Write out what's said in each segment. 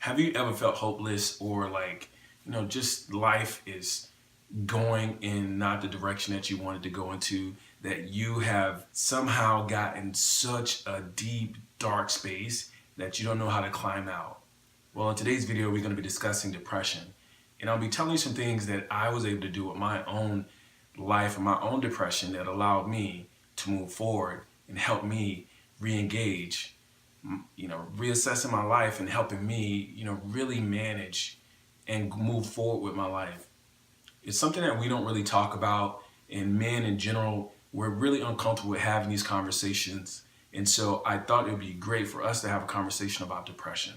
Have you ever felt hopeless or just life is going in not the direction that you wanted to go into, that you have somehow gotten such a deep, dark space that you don't know how to climb out? Well, in today's video, we're going to be discussing depression. And I'll be telling you some things that I was able to do with my own life and my own depression that allowed me to move forward and help me re-engage, reassessing my life and helping me, really manage and move forward with my life. It's something that we don't really talk about, and men in general, we're really uncomfortable with having these conversations. And so I thought it would be great for us to have a conversation about depression.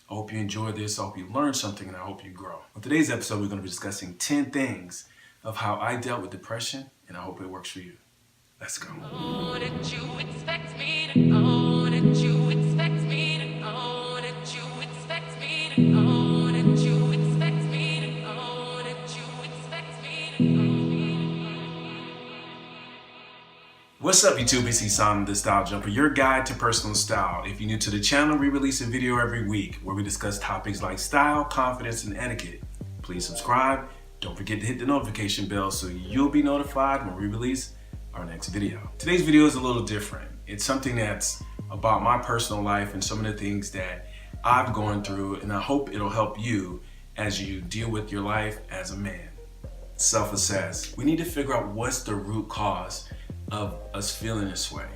I hope you enjoyed this, I hope you learned something, and I hope you grow. On today's episode, we're going to be discussing 10 things of how I dealt with depression, and I hope it works for you. Let's go. Oh, did you expect me to know? Did you expect me to know? Did you expect me to know? Did you expect me to know? Did you expect me to know? What's up, YouTube? It's Ihsaan, the StyleJumper, your guide to personal style. If you're new to the channel, we release a video every week where we discuss topics like style, confidence, and etiquette. Please subscribe. Don't forget to hit the notification bell so you'll be notified when we release our next video. Today's video is a little different. It's something that's about my personal life and some of the things that I've gone through, and I hope it'll help you as you deal with your life as a man. Self-assess. We need to figure out what's the root cause of us feeling this way.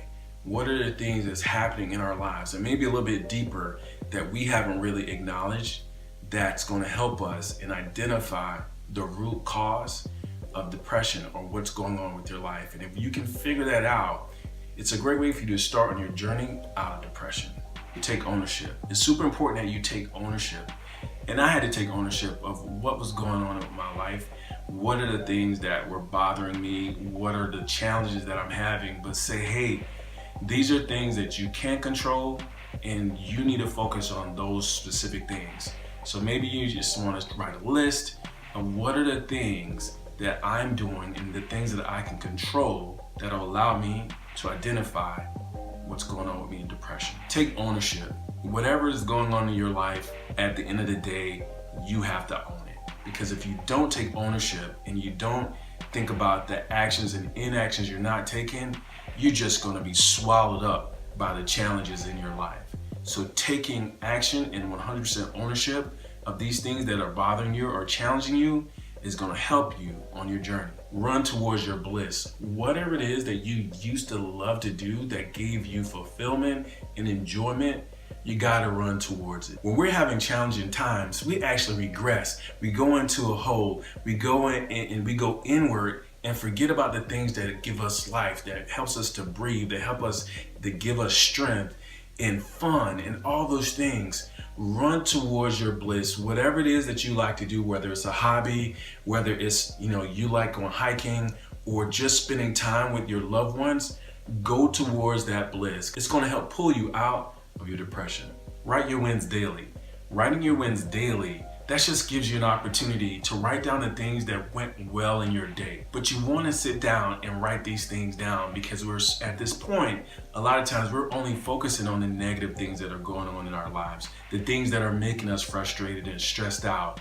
What are the things that's happening in our lives, and maybe a little bit deeper, that we haven't really acknowledged, that's going to help us and identify the root cause of depression or what's going on with your life. And if you can figure that out, it's a great way for you to start on your journey out of depression. You take ownership. It's super important that you take ownership. And I had to take ownership of what was going on in my life. What are the things that were bothering me? What are the challenges that I'm having? But say, hey, these are things that you can't control, and you need to focus on those specific things. So maybe you just want to write a list of what are the things that I'm doing and the things that I can control that will allow me to identify what's going on with me in depression. Take ownership. Whatever is going on in your life, at the end of the day, you have to own it. Because if you don't take ownership and you don't think about the actions and inactions you're not taking, you're just going to be swallowed up by the challenges in your life. So taking action and 100% ownership of these things that are bothering you or challenging you is going to help you on your journey. Run towards your bliss. Whatever it is that you used to love to do that gave you fulfillment and enjoyment, you got to run towards it. When we're having challenging times, we actually regress. We go into a hole. We go in and we go inward and forget about the things that give us life, that helps us to breathe, that help us, that give us strength and fun and all those things. Run towards your bliss. Whatever it is that you like to do, whether it's a hobby, whether it's, you like going hiking or just spending time with your loved ones, go towards that bliss. It's going to help pull you out of your depression. Write your wins daily. Writing your wins daily, that just gives you an opportunity to write down the things that went well in your day. But you want to sit down and write these things down, because we're at this point, a lot of times we're only focusing on the negative things that are going on in our lives, the things that are making us frustrated and stressed out.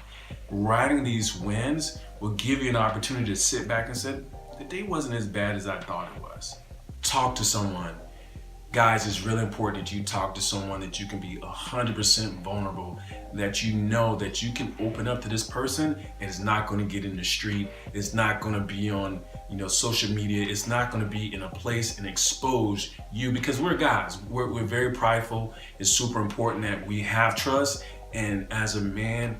Writing these wins will give you an opportunity to sit back and say, the day wasn't as bad as I thought it was. Talk to someone. Guys, it's really important that you talk to someone that you can be 100% vulnerable, that you know that you can open up to this person and it's not going to get in the street. It's not going to be on, social media. It's not going to be in a place and expose you, because we're guys. We're very prideful. It's super important that we have trust. And as a man,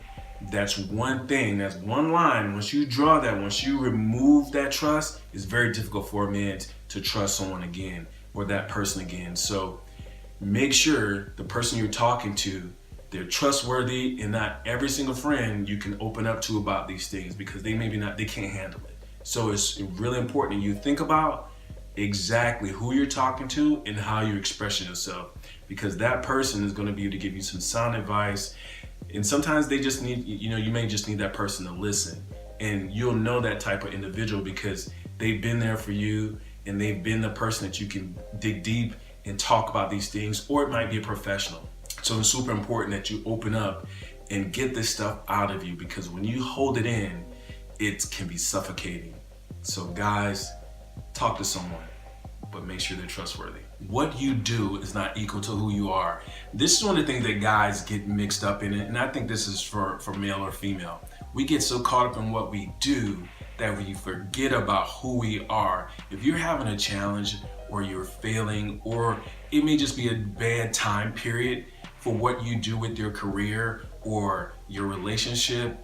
that's one thing, that's one line. Once you draw that, once you remove that trust, it's very difficult for a man to trust someone again, or that person again. So make sure the person you're talking to, they're trustworthy, and not every single friend you can open up to about these things, because they can't handle it. So it's really important that you think about exactly who you're talking to and how you're expressing yourself, because that person is going to be able to give you some sound advice. And sometimes they just need, you may just need that person to listen, and you'll know that type of individual because they've been there for you, and they've been the person that you can dig deep and talk about these things. Or it might be a professional. So it's super important that you open up and get this stuff out of you, because when you hold it in, it can be suffocating. So guys, talk to someone, but make sure they're trustworthy. What you do is not equal to who you are. This is one of the things that guys get mixed up in, and I think this is for male or female. We get so caught up in what we do that we forget about who we are. If you're having a challenge, or you're failing, or it may just be a bad time period for what you do with your career or your relationship,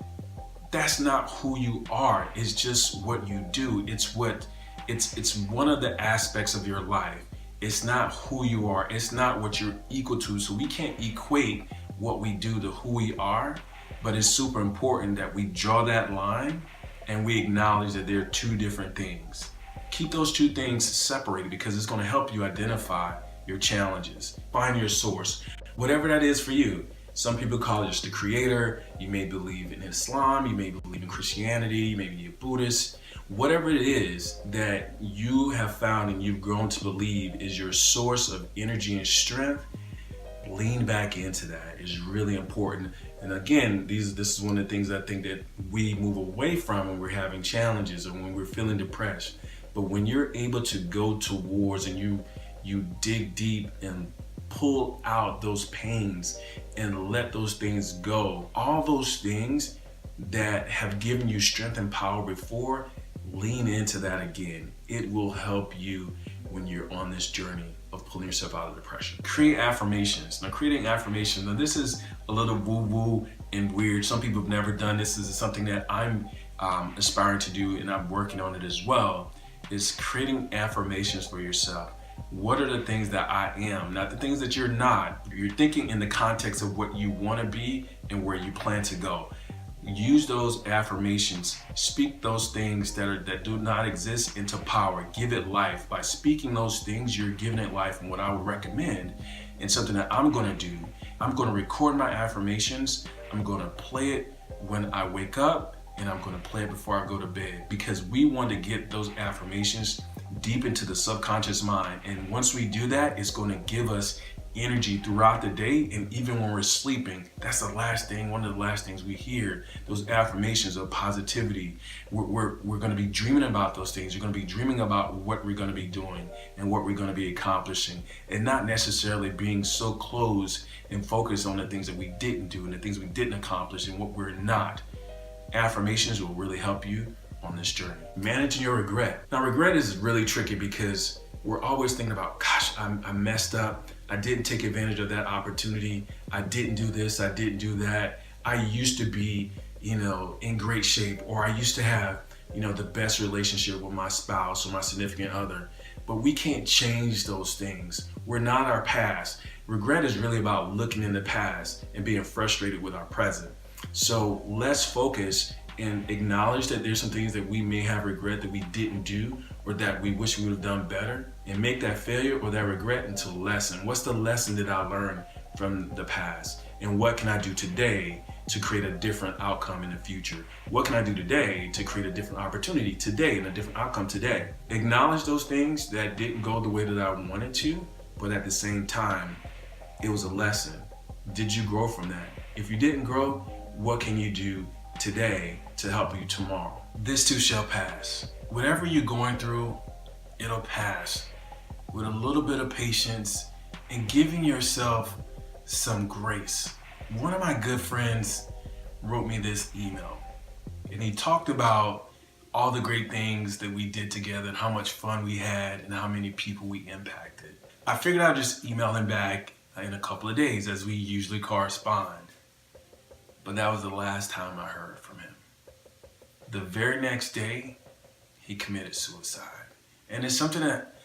that's not who you are. It's just what you do. It's one of the aspects of your life. It's not who you are. It's not what you're equal to. So we can't equate what we do to who we are, but it's super important that we draw that line and we acknowledge that they're two different things. Keep those two things separated, because it's going to help you identify your challenges. Find your source, whatever that is for you. Some people call it just the creator. You may believe in Islam, you may believe in Christianity, you may be a Buddhist. Whatever it is that you have found and you've grown to believe is your source of energy and strength, lean back into that. It's really important. And again, this is one of the things I think that we move away from when we're having challenges or when we're feeling depressed. But when you're able to go towards and you dig deep and pull out those pains and let those things go, all those things that have given you strength and power before, lean into that again. It will help you when you're on this journey of pulling yourself out of depression. Create affirmations. Now, creating affirmations, now this is a little woo-woo and weird. Some people have never done this. This is something that I'm aspiring to do, and I'm working on it as well, is creating affirmations for yourself. What are the things that I am, not the things that you're not. You're thinking in the context of what you want to be and where you plan to go. Use those affirmations. Speak those things that do not exist into power. Give it life. By speaking those things, you're giving it life. And what I would recommend, and something that I'm going to do, I'm going to record my affirmations. I'm going to play it when I wake up, and I'm going to play it before I go to bed, because we want to get those affirmations deep into the subconscious mind. And once we do that, it's going to give us energy throughout the day, and even when we're sleeping. That's the last thing, one of the last things we hear, those affirmations of positivity. We're going to be dreaming about those things. You're going to be dreaming about what we're going to be doing and what we're going to be accomplishing, and not necessarily being so closed and focused on the things that we didn't do and the things we didn't accomplish and what we're not. Affirmations will really help you on this journey. Managing your regret. Now, regret is really tricky because we're always thinking about, gosh, I messed up. I didn't take advantage of that opportunity. I didn't do this. I didn't do that. I used to be, in great shape, or I used to have, the best relationship with my spouse or my significant other. But we can't change those things. We're not our past. Regret is really about looking in the past and being frustrated with our present. So let's focus and acknowledge that there's some things that we may have regret that we didn't do, or that we wish we would have done better, and make that failure or that regret into a lesson. What's the lesson that I learned from the past? And what can I do today to create a different outcome in the future? What can I do today to create a different opportunity today and a different outcome today? Acknowledge those things that didn't go the way that I wanted to, but at the same time, it was a lesson. Did you grow from that? If you didn't grow, what can you do today to help you tomorrow? This too shall pass. Whatever you're going through, it'll pass with a little bit of patience and giving yourself some grace. One of my good friends wrote me this email, and he talked about all the great things that we did together and how much fun we had and how many people we impacted. I figured I'd just email him back in a couple of days, as we usually correspond. But that was the last time I heard from him. The very next day, he committed suicide. And it's something that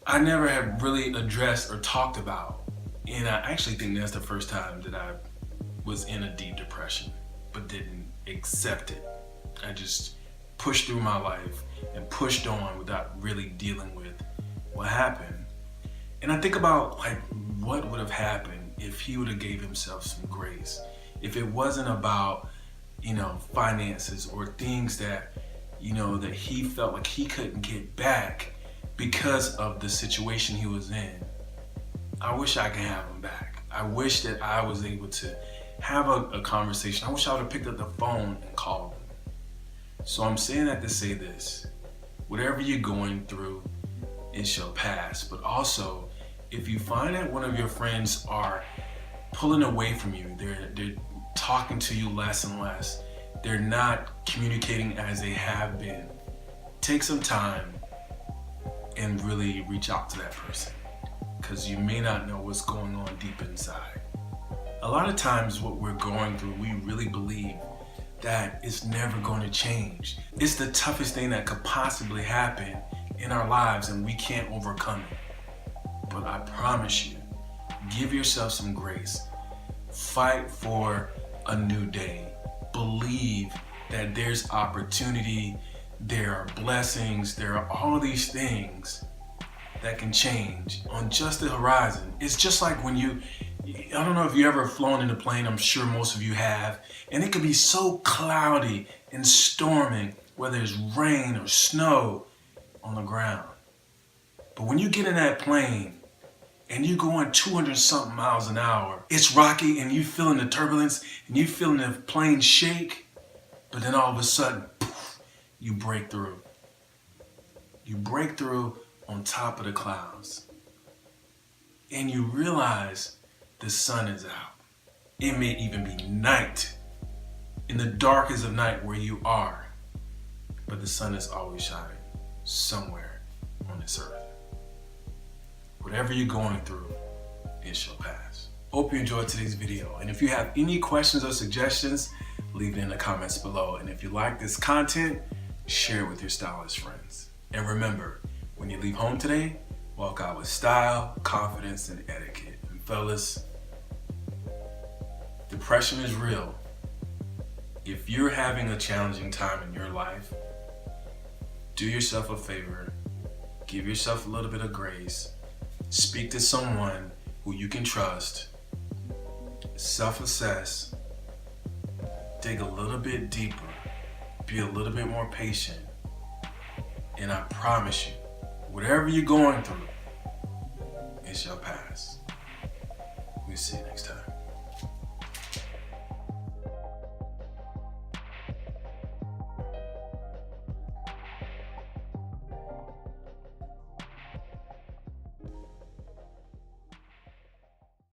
I never have really addressed or talked about. And I actually think that's the first time that I was in a deep depression, but didn't accept it. I just pushed through my life and pushed on without really dealing with what happened. And I think about what would have happened if he would have gave himself some grace. If it wasn't about, finances or things that, that he felt like he couldn't get back because of the situation he was in. I wish I could have him back. I wish that I was able to have a conversation. I wish I would have picked up the phone and called them. So I'm saying that to say this. Whatever you're going through, it shall pass. But also, if you find that one of your friends are pulling away from you, they're talking to you less and less, they're not communicating as they have been, take some time and really reach out to that person, because you may not know what's going on deep inside. A lot of times what we're going through, we really believe that it's never going to change. It's the toughest thing that could possibly happen in our lives and we can't overcome it. But I promise you, give yourself some grace. Fight for a new day. Believe that there's opportunity, there are blessings, there are all of these things that can change on just the horizon. It's just like when I don't know if you ever flown in a plane, I'm sure most of you have, and it could be so cloudy and storming, whether it's rain or snow on the ground. But when you get in that plane and you going 200 something miles an hour, it's rocky and you feeling the turbulence and you feeling the plane shake, but then all of a sudden, poof, you break through. You break through on top of the clouds. And you realize the sun is out. It may even be night, in the darkest of night where you are, but the sun is always shining somewhere on this earth. Whatever you're going through, it shall pass. Hope you enjoyed today's video. And if you have any questions or suggestions, leave it in the comments below. And if you like this content, share it with your stylist friends. And remember, when you leave home today, walk out with style, confidence, and etiquette. And fellas, depression is real. If you're having a challenging time in your life, do yourself a favor. Give yourself a little bit of grace. Speak to someone who you can trust. Self-assess. Dig a little bit deeper. Be a little bit more patient. And I promise you, whatever you're going through, it shall pass. We'll see you next time.